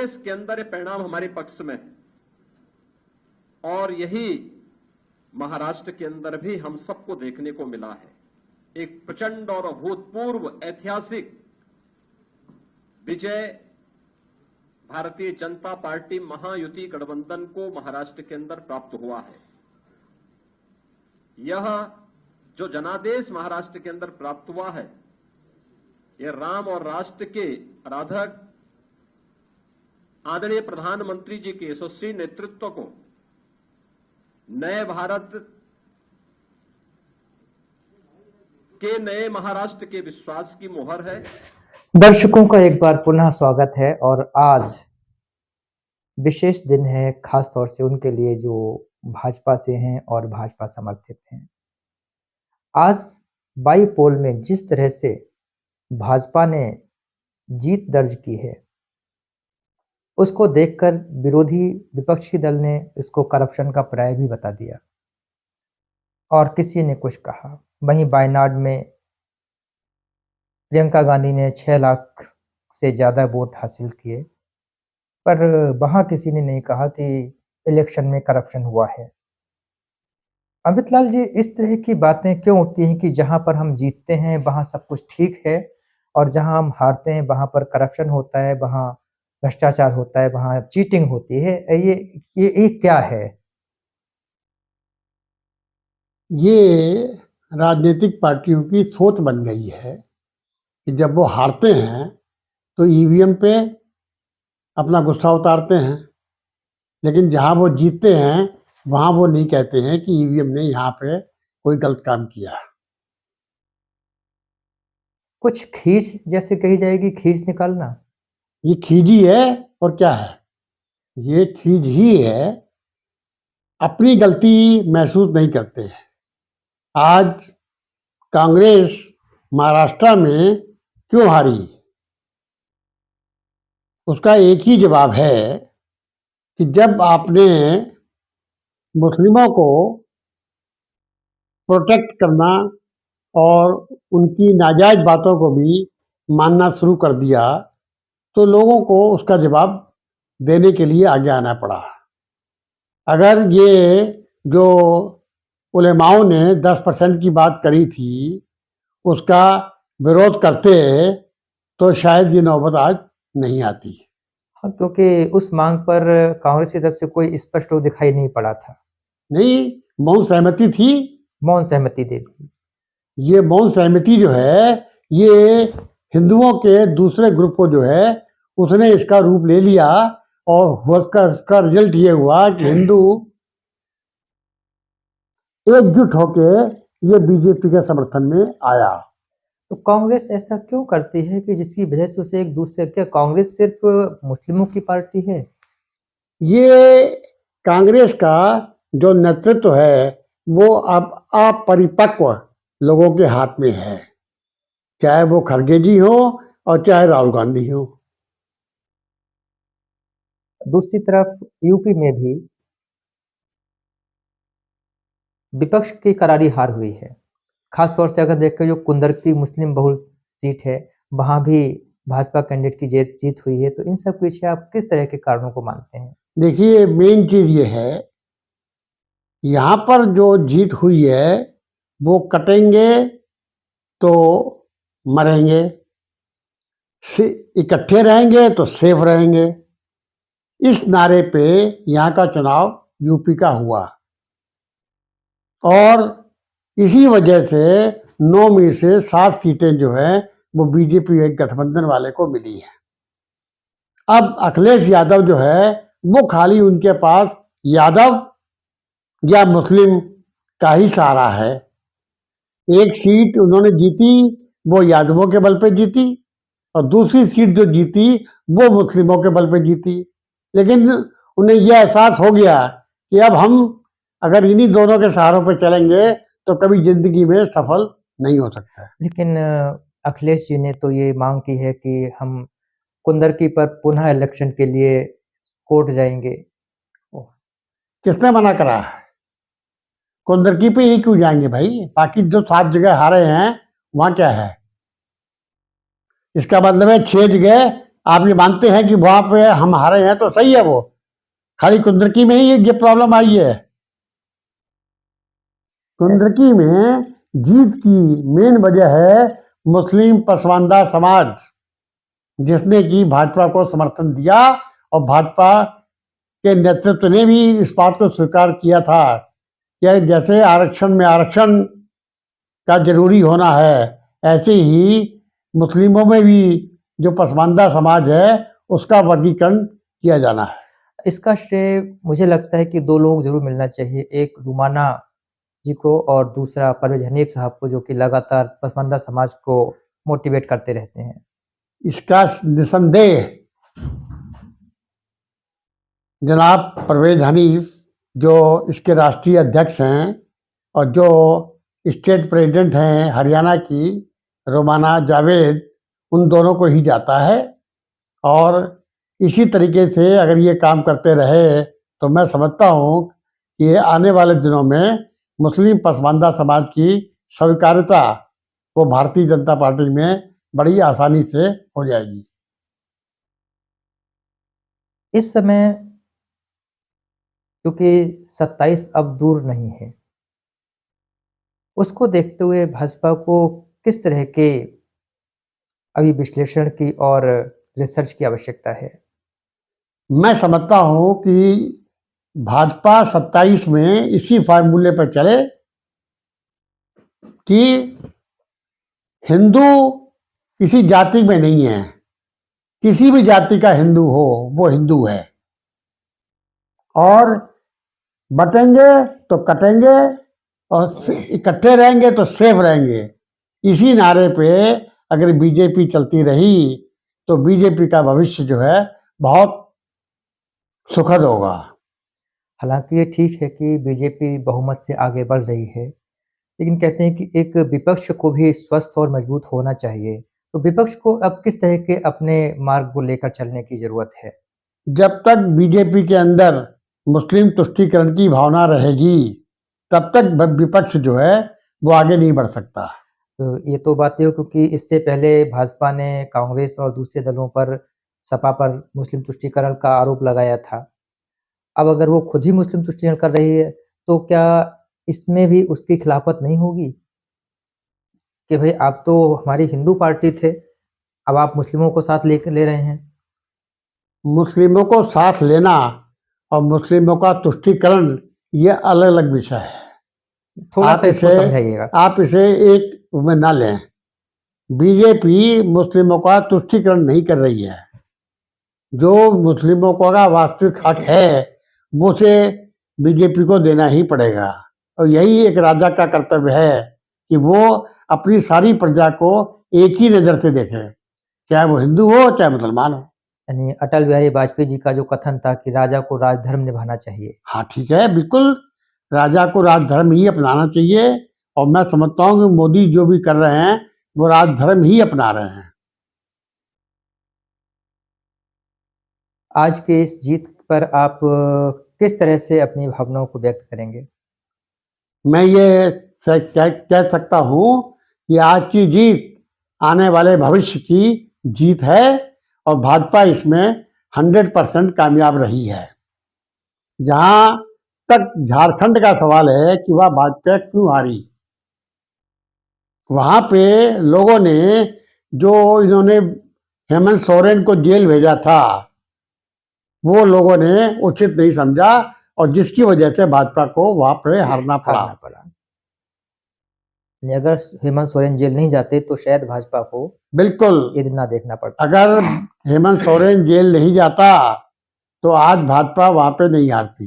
प्रदेश के अंदर ये परिणाम हमारे पक्ष में है और यही महाराष्ट्र के अंदर भी हम सबको देखने को मिला है। एक प्रचंड और अभूतपूर्व ऐतिहासिक विजय भारतीय जनता पार्टी महायुति गठबंधन को महाराष्ट्र के अंदर प्राप्त हुआ है। यह जो जनादेश महाराष्ट्र के अंदर प्राप्त हुआ है, यह राम और राष्ट्र के आराधक आदरणीय प्रधानमंत्री जी के यशस्वी नेतृत्व को नए भारत के नए महाराष्ट्र के विश्वास की मोहर है। दर्शकों का एक बार पुनः स्वागत है और आज विशेष दिन है, खास तौर से उनके लिए जो भाजपा से हैं और भाजपा समर्थित हैं। आज बाई पोल में जिस तरह से भाजपा ने जीत दर्ज की है, उसको देखकर विरोधी विपक्षी दल ने इसको करप्शन का पर्याय भी बता दिया और किसी ने कुछ कहा। वहीं वायनाड में प्रियंका गांधी ने 6 लाख से ज़्यादा वोट हासिल किए, पर वहां किसी ने नहीं कहा कि इलेक्शन में करप्शन हुआ है। अमितलाल जी, इस तरह की बातें क्यों उठती हैं कि जहां पर हम जीतते हैं वहां सब कुछ ठीक है और जहां हम हारते हैं वहां पर करप्शन होता है, वहां भ्रष्टाचार होता है, वहां चीटिंग होती है? ये क्या है? ये राजनीतिक पार्टियों की सोच बन गई है कि जब वो हारते हैं तो ईवीएम पे अपना गुस्सा उतारते हैं, लेकिन जहां वो जीतते हैं वहां वो नहीं कहते हैं कि ईवीएम ने यहाँ पे कोई गलत काम किया। कुछ खींच जैसे कही जाएगी, खींच निकालना। ये खीज ही है और क्या है, ये खीज ही है। अपनी गलती महसूस नहीं करते हैं। आज कांग्रेस महाराष्ट्र में क्यों हारी, उसका एक ही जवाब है कि जब आपने मुस्लिमों को प्रोटेक्ट करना और उनकी नाजायज बातों को भी मानना शुरू कर दिया तो लोगों को उसका जवाब देने के लिए आगे आना पड़ा। अगर ये जो उलेमाओं ने 10% की बात करी थी उसका विरोध करते तो शायद ये नौबत आज नहीं आती। हाँ, क्योंकि उस मांग पर कांग्रेस की तरफ से कोई स्पष्ट रूप दिखाई नहीं पड़ा था। नहीं, मौन सहमति थी। मौन सहमति दे दी। ये मौन सहमति जो है ये हिंदुओं के दूसरे ग्रुप को जो है उसने इसका रूप ले लिया और उसका रिजल्ट ये हुआ कि हिंदू एकजुट होके ये बीजेपी के समर्थन में आया। तो कांग्रेस ऐसा क्यों करती है कि जिसकी वजह से उसे एक दूसरे, क्या कांग्रेस सिर्फ मुस्लिमों की पार्टी है? ये कांग्रेस का जो नेतृत्व है वो अब अपरिपक्व लोगों के हाथ में है, चाहे वो खड़गे जी हो और चाहे राहुल गांधी हो। दूसरी तरफ यूपी में भी विपक्ष की करारी हार हुई है। खासतौर से अगर देखें जो कुंदर की मुस्लिम बहुल सीट है, वहां भी भाजपा कैंडिडेट की जीत हुई है। तो इन सब के पीछे आप किस तरह के कारणों को मानते हैं? देखिए, मेन चीज ये है, यहाँ पर जो जीत हुई है वो कटेंगे तो मरेंगे, इकट्ठे रहेंगे तो सेफ रहेंगे। इस नारे पे यहाँ का चुनाव यूपी का हुआ और इसी वजह से 9 में से 7 सीटें जो है वो बीजेपी गठबंधन वाले को मिली है। अब अखिलेश यादव जो है वो खाली उनके पास यादव या मुस्लिम का ही सहारा है। एक सीट उन्होंने जीती वो यादवों के बल पे जीती और दूसरी सीट जो जीती वो मुस्लिमों के बल पे जीती, लेकिन उन्हें यह एहसास हो गया कि अब हम अगर इन्हीं दोनों के सहारों पे चलेंगे तो कभी जिंदगी में सफल नहीं हो सकता। लेकिन अखिलेश जी ने तो ये मांग की है कि हम कुंदरकी पर पुनः इलेक्शन के लिए कोर्ट जाएंगे। किसने मना करा? कुंदरकी पे ही क्यों जाएंगे भाई? बाकी जो 7 जगह हारे हैं वहां क्या है? इसका मतलब है 6 जगह आप ये मानते हैं कि वहां पे हम हारे हैं तो सही है, वो खाली कुंदरकी में ही ये प्रॉब्लम आई है। कुंदरकी में जीत की मेन वजह है मुस्लिम पसमानदा समाज, जिसने कि भाजपा को समर्थन दिया और भाजपा के नेतृत्व ने भी इस बात को स्वीकार किया था कि जैसे आरक्षण में आरक्षण का जरूरी होना है, ऐसे ही मुस्लिमों में भी जो पसमानदा समाज है उसका वर्गीकरण किया जाना है। इसका श्रेय मुझे लगता है कि दो लोग जरूर मिलना चाहिए, एक रूमाना जी को और दूसरा परवेज हनीफ साहब को, जो कि लगातार पसमानदा समाज को मोटिवेट करते रहते हैं। इसका निसंदेह जनाब परवेज हनीफ, जो इसके राष्ट्रीय अध्यक्ष हैं, और जो स्टेट प्रेसिडेंट हैं हरियाणा की रोमाना जावेद, उन दोनों को ही जाता है। और इसी तरीके से अगर ये काम करते रहे तो मैं समझता हूँ कि आने वाले दिनों में मुस्लिम पसमानदा समाज की स्वीकार्यता वो भारतीय जनता पार्टी में बड़ी आसानी से हो जाएगी। इस समय क्योंकि 27 अब दूर नहीं है, उसको देखते हुए भाजपा को किस तरह के अभी विश्लेषण की और रिसर्च की आवश्यकता है? मैं समझता हूँ कि भाजपा 27 में इसी फार्मूले पर चले कि हिंदू किसी जाति में नहीं है, किसी भी जाति का हिंदू हो वो हिंदू है, और बटेंगे तो कटेंगे और इकट्ठे रहेंगे तो सेफ रहेंगे। इसी नारे पे अगर बीजेपी चलती रही तो बीजेपी का भविष्य जो है बहुत सुखद होगा। हालांकि ये ठीक है कि बीजेपी बहुमत से आगे बढ़ रही है, लेकिन कहते हैं कि एक विपक्ष को भी स्वस्थ और मजबूत होना चाहिए। तो विपक्ष को अब किस तरह के अपने मार्ग को लेकर चलने की जरूरत है? जब तक बीजेपी के अंदर मुस्लिम तुष्टीकरण की भावना रहेगी तब तक विपक्ष जो है वो आगे नहीं बढ़ सकता। तो ये तो बातें हो, क्योंकि इससे पहले भाजपा ने कांग्रेस और दूसरे दलों पर, सपा पर मुस्लिम तुष्टीकरण का आरोप लगाया था। अब अगर वो खुद ही मुस्लिम तुष्टीकरण कर रही है तो क्या इसमें भी उसकी खिलाफत नहीं होगी कि भाई आप तो हमारी हिंदू पार्टी थे, अब आप मुस्लिमों को साथ ले रहे हैं? मुस्लिमों को साथ लेना और मुस्लिमों का तुष्टीकरण ये अलग अलग विषय है। थोड़ा सा इसको समझाइएगा। आप इसे एक में ना लें। बीजेपी मुस्लिमों का तुष्टीकरण नहीं कर रही है। जो मुस्लिमों का वास्तविक हक है वो उसे बीजेपी को देना ही पड़ेगा, और यही एक राजा का कर्तव्य है कि वो अपनी सारी प्रजा को एक ही नजर से देखे, चाहे वो हिंदू हो चाहे मुसलमान हो। यानी अटल बिहारी वाजपेयी जी का जो कथन था कि राजा को राजधर्म निभाना चाहिए। हाँ ठीक है, बिल्कुल राजा को राजधर्म ही अपनाना चाहिए, और मैं समझता हूँ कि मोदी जो भी कर रहे हैं वो राजधर्म ही अपना रहे हैं। आज के इस जीत पर आप किस तरह से अपनी भावनाओं को व्यक्त करेंगे? मैं ये कह सकता हूँ कि आज की जीत आने वाले भविष्य की जीत है, और भाजपा इसमें 100% कामयाब रही है। जहां तक झारखंड का सवाल है कि वह भाजपा क्यों हारी, वहां पे लोगों ने, जो इन्होंने हेमंत सोरेन को जेल भेजा था, वो लोगों ने उचित नहीं समझा, और जिसकी वजह से भाजपा को वहां पे हारना पड़ा। अगर हेमंत सोरेन जेल नहीं जाते तो शायद भाजपा को बिल्कुल ये दिन ना देखना पड़ता। अगर हेमंत सोरेन जेल नहीं जाता तो आज भाजपा वहां पे नहीं हारती।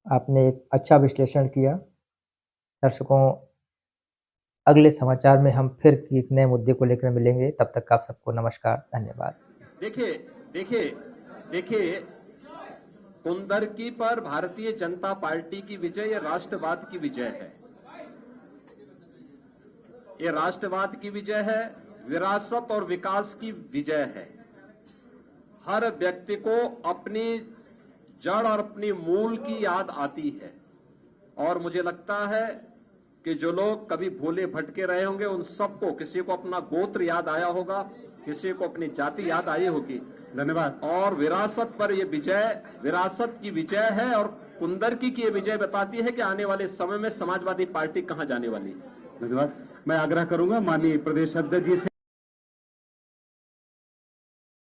आपने एक अच्छा विश्लेषण किया। दर्शकों, अगले समाचार में हम फिर एक नए मुद्दे को लेकर मिलेंगे। तब तक आप सबको नमस्कार, धन्यवाद। देखिए कुंदरकी पर भारतीय जनता पार्टी की विजय ये राष्ट्रवाद की विजय है। ये राष्ट्रवाद की विजय है, विरासत और विकास की विजय है। हर व्यक्ति को अपनी जड़ और अपनी मूल की याद आती है, और मुझे लगता है कि जो लोग कभी भूले भटके रहे होंगे उन सबको, किसी को अपना गोत्र याद आया होगा, किसी को अपनी जाति याद आई होगी। धन्यवाद। और विरासत पर ये विजय विरासत की विजय है और कुंदरकी की ये विजय बताती है कि आने वाले समय में समाजवादी पार्टी कहां जाने वाली है। धन्यवाद। मैं आग्रह करूंगा माननीय प्रदेश अध्यक्ष जी से